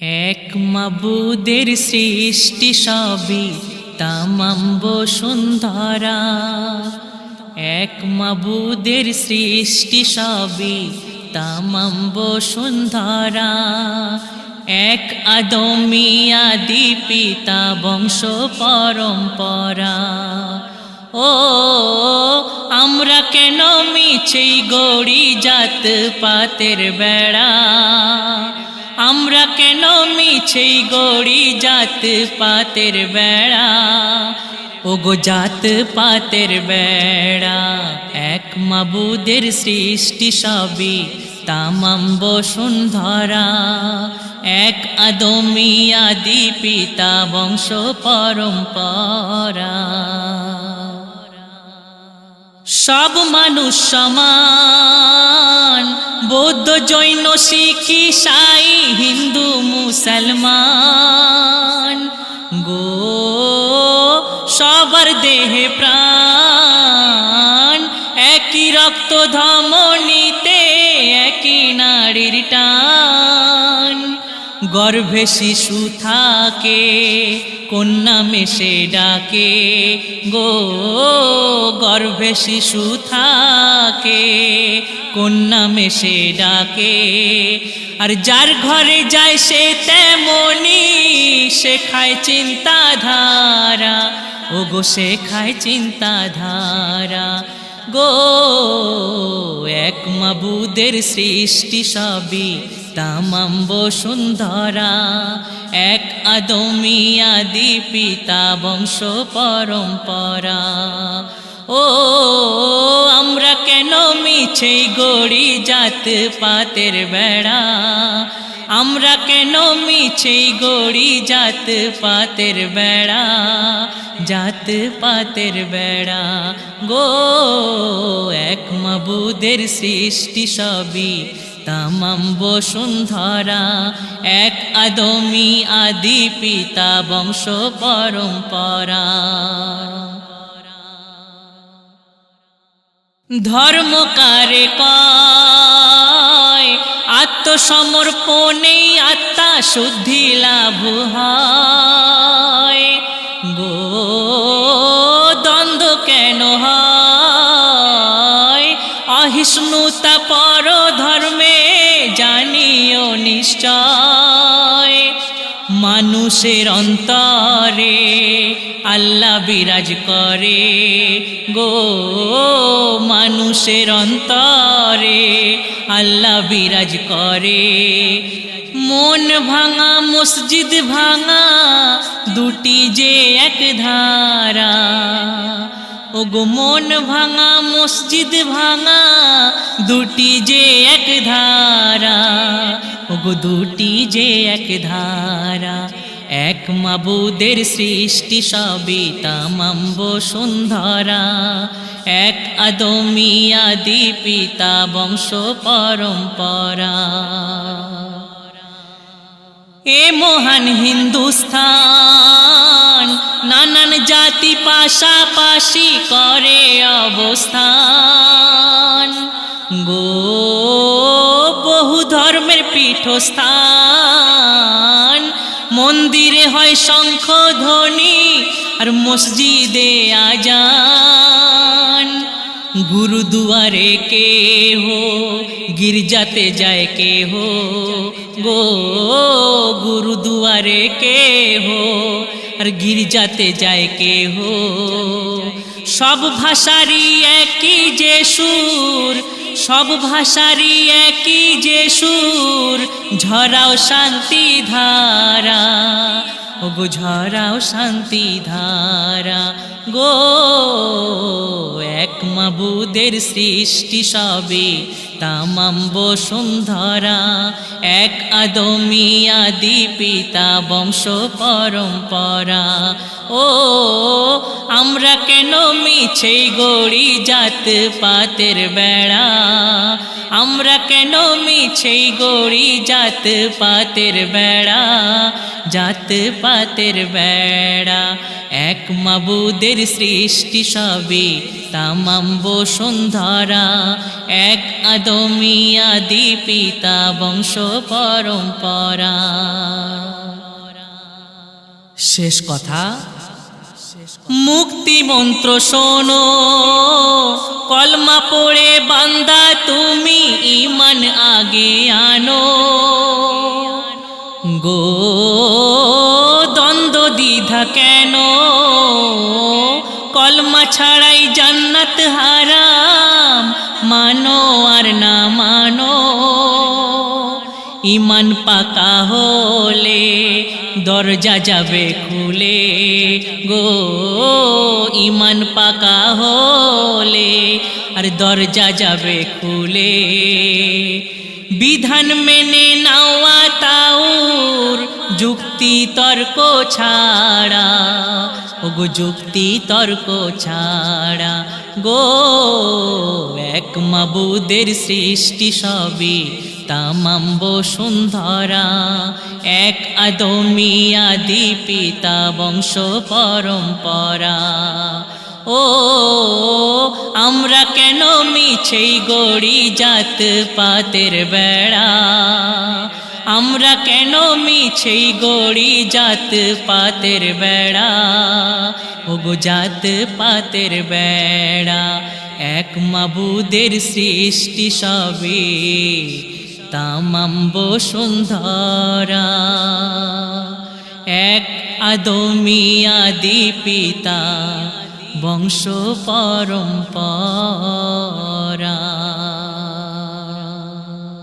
এক মাবুদের সৃষ্টি সবই তামাম বসুন্ধরা। এক মাবুদের সৃষ্টি সবই তামাম বসুন্ধরা। এক আদমি আদি পিতা বংশ পরম্পরা। ও আমরা কেন মিছেই গড়ি জাত পাতের বেড়া? আমরা কেন মিছেই গড়ি জাত পাতের বেড়া? ওগো জাত পাতের বেড়া। এক মাবুদের সৃষ্টি সবই তামাম বসুন্ধরা। এক আদমি আদি পিতা বংশ পরম্পরা। সব মানুষ সমান, বৌদ্ধ জৈন শিখ ঈসাই হিন্দু মুসলমান গো। সবার দেহে প্রাণ, একই রক্ত ধমনীতে একই নাড়ির টান। গর্ভে শিশু থাকে, কন্যা মেশে ডাকে গো। গর্ভে শিশু থাকে, কন্যা মেশে ডাকে। আর যার ঘরে যায় সে তেমনি শেখায় চিন্তাধারা। ওগো শেখায় চিন্তাধারা গো। এক মাবুদের সৃষ্টি সবই তামাম বসুন্ধরা। এক আদমি আদি পিতা বংশ পরম্পরা। ও আমরা কেন মিছেই গড়ি জাত পাতের বেড়া? আমরা কেন মিছেই গড়ি জাত পাতের বেড়া? জাত পাতের বেড়া গো। এক মাবুদের সৃষ্টি সবই তামাম বসুন্ধরা। এক আদমি আদি পিতা বংশ পরম্পরা। ধর্ম কারে কয়? আত্মসমর্পণেই আত্মা শুদ্ধি লাভ হয় গো। দ্বন্দ্ব কেন হয়? অহিষ্ণুতা পর ধর্মে জানিও নিশ্চয়। মানুষের অন্তরে আল্লাহ বিরাজ করে গো। মানুষের অন্তরে আল্লাহ বিরাজ করে। মন ভাঙা মসজিদ ভাঙা দুটি যে এক ধারা। ওগো মন ভাঙা মসজিদ ভাঙা দুটি যে এক ধারা। ওগো দুটি যে এক ধারা। এক মাবুদের সৃষ্টি সবই তামাম বসুন্ধরা। এক আদমি আদি পিতা বংশ পরম্পরা। এ মহান হিন্দুস্থান নানান জাতি পাশাপাশি করে অবস্থান গো। বহু ধর্মের পীঠস্থান। মন্দিরে হয় শঙ্খ ধ্বনি আর মসজিদে আজান। গুরুদুয়ারে কে হো, গির্জাতে যায় কে হো গো। গুরুদুয়ারে কে হো আর গির্জাতে যায় কে হো। সব ভাষারই একই যে সুর, সব ভাষারই একই যে সুর। ঝরাও শান্তি ধারা ওগো, ঝরাও শান্তি ধারা গো। এক মাবুদের সৃষ্টি সবই তামাম বসুন্ধরা। এক আদমি আদি পিতা বংশ পরম্পরা। ও আমরা কেন মিছেই গড়ি জাত পাতের বেড়া? আমরা কেন মিছেই গড়ি জাত পাতের বেড়া? জাত পাতের বেড়া। এক মাবুদের সৃষ্টি সবই তামাম বসুন্ধরা। এক আদমি আদি পিতা বংশ পরম্পরা। শেষ কথা, মুক্তি মন্ত্র শোনো, কলমা পড়ে বান্দা তুমি ঈমান আগে আনো গো। দ্বন্দ্ব দ্বিধা কেন, কলমা ছাড়াই জান্নাত হারাম, মানো আর না মানো। ঈমান পাকা হলে দরজা যাবে খুলে গো। ঈমান পাকা হলে আর দরজা যাবে খুলে। বিধান মেনে নাওয়া তাউর, যুক্তি তর্ক ছাড়া ওগো, যুক্তি তর্ক ছাড়া গো। এক মাবুদের সৃষ্টি সবই তামাম বসুন্ধরা, এক আদমি আদি পিতা বংশ পরম্পরা। ও আমরা কেন মিছেই গড়ি জাত পাতের বেড়া, আমরা কেন মিছেই গড়ি জাত পাতের বেড়া ওগো, জাত পাতের বেড়া। এক মাবুদের সৃষ্টি সবই তামাম বসুন্ধরা, এক আদমি আদি পিতা বংশ পরম্পরা।